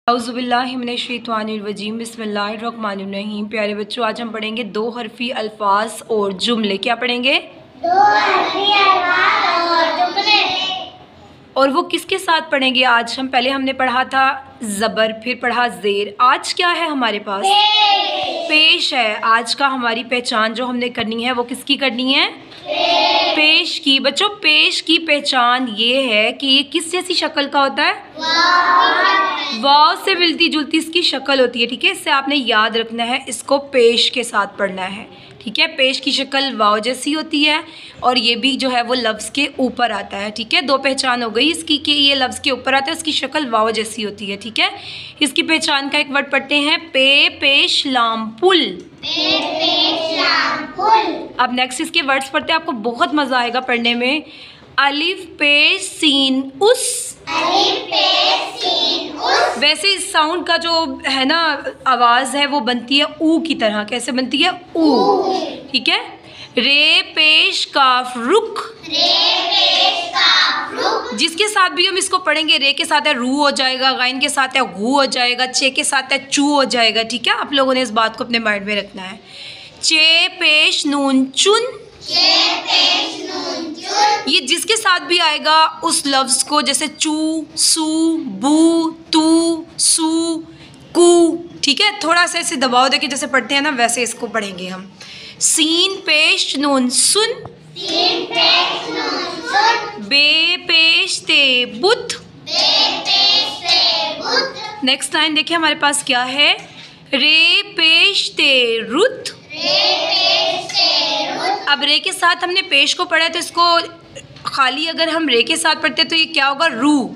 औज़ुबिल्लाहिमिनश्शैतानिर्रजीम बिस्मिल्लाहिर्रहमानिर्रहीम। प्यारे बच्चों, आज हम पढ़ेंगे दो हरफी अल्फाज और जुमले। क्या पढ़ेंगे? दो हरफी अल्फाज और जुमले। और वो किसके साथ पढ़ेंगे? आज हमने पढ़ा था ज़बर, फिर पढ़ा ज़ेर। आज क्या है हमारे पास? पेश है। आज का हमारी पहचान जो हमने करनी है वो किसकी करनी है? पेश की। बच्चों, पेश की पहचान ये है कि ये किस जैसी शक्ल का होता है? वाव से मिलती जुलती इसकी शक्ल होती है। ठीक है, इससे आपने याद रखना है, इसको पेश के साथ पढ़ना है। ठीक है, पेश की शक्ल वाव जैसी होती है और ये भी जो है वो लफ्ज़ के ऊपर आता है। ठीक है, दो पहचान हो गई इसकी कि ये लफ्ज़ के ऊपर आता है, इसकी शक्ल वाव जैसी होती है। ठीक है, इसकी पहचान का एक वर्ड पढ़ते हैं, पे पेश लाम पुल। पे पेश लाम पुल। अब नेक्स्ट इसके वर्ड्स पढ़ते हैं, आपको बहुत मज़ा आएगा पढ़ने में। अलिफ पेश सीन उस। अलिफ पेश सीन उस। वैसे इस साउंड का जो है ना आवाज़ है वो बनती है ऊ की तरह। कैसे बनती है? ऊ। ठीक है। रे पेश काफ रुख। रे पेश काफ रुख। जिसके साथ भी हम इसको पढ़ेंगे, रे के साथ है रू हो जाएगा, गाइन के साथ है गू हो जाएगा, चे के साथ है चू हो जाएगा। ठीक है, आप लोगों ने इस बात को अपने माइंड में रखना है। चे पेश नून चुन। चे पेश नून चुन। ये जिसके साथ भी आएगा उस लफ्ज़ को, जैसे चू, सू, बू, तू, सू, कू। ठीक है, थोड़ा सा इसे दबाव देके जैसे पढ़ते हैं ना वैसे इसको पढ़ेंगे हम। सीन पेश नून सुन। सीन पेश नून सुन। बे पेश ते बुत। बे पेश ते बुत। नेक्स्ट लाइन देखिए हमारे पास क्या है, रे पेश ते रुत। रे पेश ते रुत। अब रे के साथ हमने पेश को पढ़ा है तो इसको खाली अगर हम रे के साथ पढ़ते तो ये क्या होगा? रू।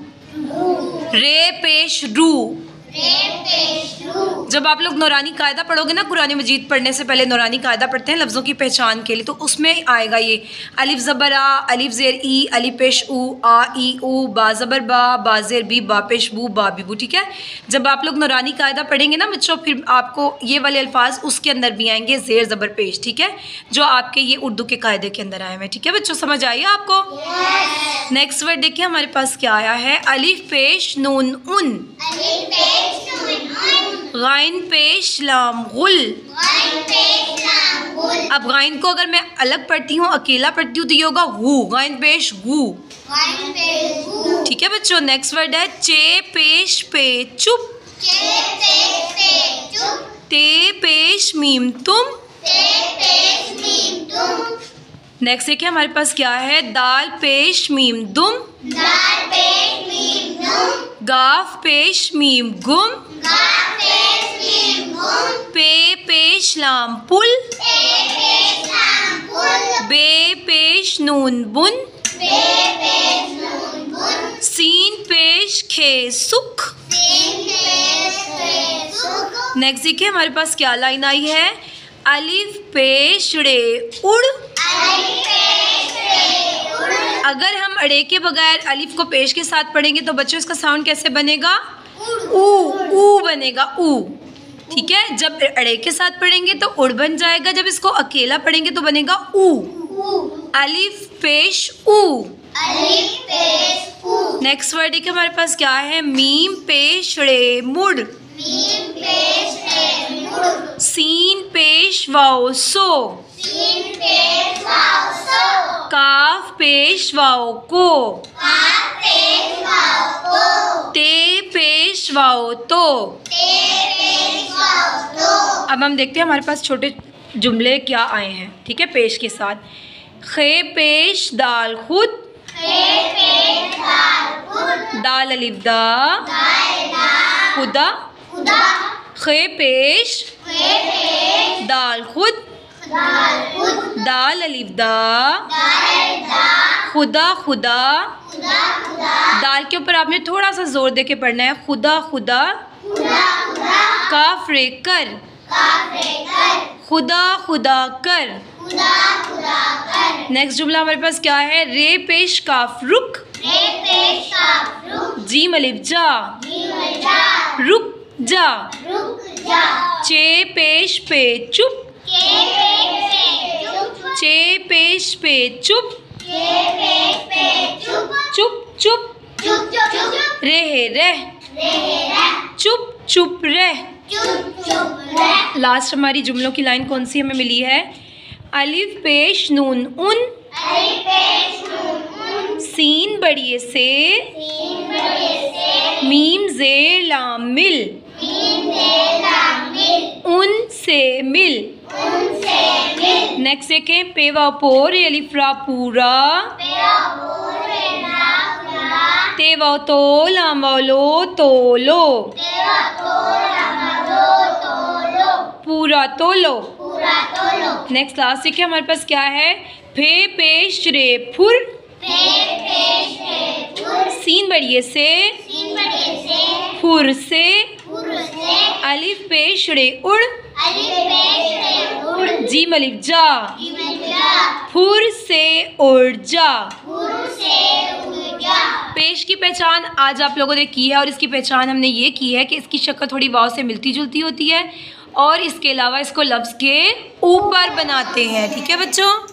रे पेश रू। रे पेश रू। जब आप लोग नौरानी कायदा पढ़ोगे ना, कुरान मजीद पढ़ने से पहले नौरानी कायदा पढ़ते हैं लफ्ज़ों की पहचान के लिए, तो उसमें आएगा ये अलिफ ज़बर आ, अलिफ ज़ेर ई, अलिफ पेश ऊ, आ ई ऊ, बा ज़बर बा ज़ेर बी, बा पेश बू, बा बी बू। ठीक है, जब आप लोग नौरानी कायदा पढ़ेंगे ना बच्चों, फिर आपको ये वाले अल्फाज उसके अंदर भी आएंगे, ज़ेर ज़बर पेश। ठीक है, जो आपके ये उर्दू के कायदे के अंदर आए हुए। ठीक है बच्चों, समझ आइए आपको? नेक्स्ट वर्ड देखिए हमारे पास क्या आया है, अलिफ पेश नून उन। अलिफ पेश नून उन। गाइन पेश लाम गुल। गाइन पेश लाम गुल। अब गाइन को अगर मैं अलग पढ़ती हूँ, अकेला पढ़ती हूँ तो ये होगा गू। गाइन पेश गू। गाइन पेश गू। ठीक है बच्चों, नेक्स्ट वर्ड है चे पेश पे चुप। चे पेश पे चुप। ते पेश मीम तुम। ते पेश मीम तुम। नेक्स्ट देखिए हमारे पास क्या है, दाल पेश मीम दुम। दाल पेश मीम दुम। गाफ पेश मीम गुम। गाफ पेश मीम गुम। पे पेश लाम पुल। पे पेश लाम पुल। बे पेश नून बुन। बे पेश नून बुन। सीन पेश खे सुख। सीन पेश पे सुख। नेक्स्ट देखिए हमारे पास क्या लाइन आई है, अलिफ पेश रे उड़। अलिफ पेश रे उड़। अगर हम अड़े के बगैर अलिफ को पेश के साथ पढ़ेंगे तो बच्चों इसका साउंड कैसे बनेगा? ऊ। ऊ बनेगा, ऊ। ठीक है, जब अड़े के साथ पढ़ेंगे तो उड़ बन जाएगा, जब इसको अकेला पढ़ेंगे तो बनेगा ऊ। अलिफ पेश ऊ। अलिफ पेश ऊ। नेक्स्ट वर्ड देखिए हमारे पास क्या है, मीम पेश रे मुड़। मीम पेश रे मुड़। सीन पेश वाओ सो। सीन पेश वाओ सो। काफ पेश वाओ को। काफ पेश वाओ को। ते पेश वाओ तो। ते पेश वाओ तो। अब हम देखते हैं हमारे पास छोटे जुमले क्या आए हैं। ठीक है, पेश के साथ, खे पेश दाल खुद। खे पेश दाल खुद। दाल अलिफ दा। दाल दा। खुदा। खुदा। खे पेश खे पेश दाल खुद। दाल खुद। दाल अलिफ दा। दाल दा। खुदा खुदा। खुदा खुदा। दाल के ऊपर आपने थोड़ा सा जोर दे के पढ़ना है, खुदा खुदा। खुदा खुदा। काफ रे कर। काफ रे कर। खुदा खुदा कर। खुदा खुदा कर। नेक्स्ट जुमला हमारे पास क्या है, रे पेश काफ रुक। रे पेश काफ रुक। जीम अलिफ जा। जीम जा। रुक जा। रुक जा। चे पेश पे चुप। के पेश पे चुप। चे पेश पे चुप। के पेश पे चुप। चुप चुप। चुप चुप चुप। रह रह। रह रह। चुप चुप रह। चुप चुप रह। लास्ट हमारी जुमलों की लाइन कौन सी हमें मिली है? अलिफ पेश नून उन, अलिफ पेश नून उन, सीन बड़िए से, सीन बड़े से, मीम जेर लाम मिल, मीम जेर लाम मिल, उन से मिल। उनसे मिल। नेक्स्ट देखें, पे वाव पोर अलिफ रा पूरा, पेरा पूरे ना पूरा, ते वाव तो लाम वाव लो तोलो, तेरा तोला मरो तोलो, पूरा तोलो। पूरा तोलो। नेक्स्ट लास्ट देखिए हमारे पास क्या है? फे पेश रे फुर, पे पेश रे फुर, सीन बड़िए से, सीन बड़े से, फुर से, फुर से, अलिफ पेश रे उड़, अलिफ पेश रे उड़, जीम अलिफ जा, जीवन जा, फुर से उड़ जा। फुर से उड़ जा। पेश की पहचान आज आप लोगों ने की है और इसकी पहचान हमने ये की है कि इसकी शक्ल थोड़ी वाव से मिलती जुलती होती है और इसके अलावा इसको लफ्ज़ के ऊपर बनाते हैं। ठीक है बच्चों।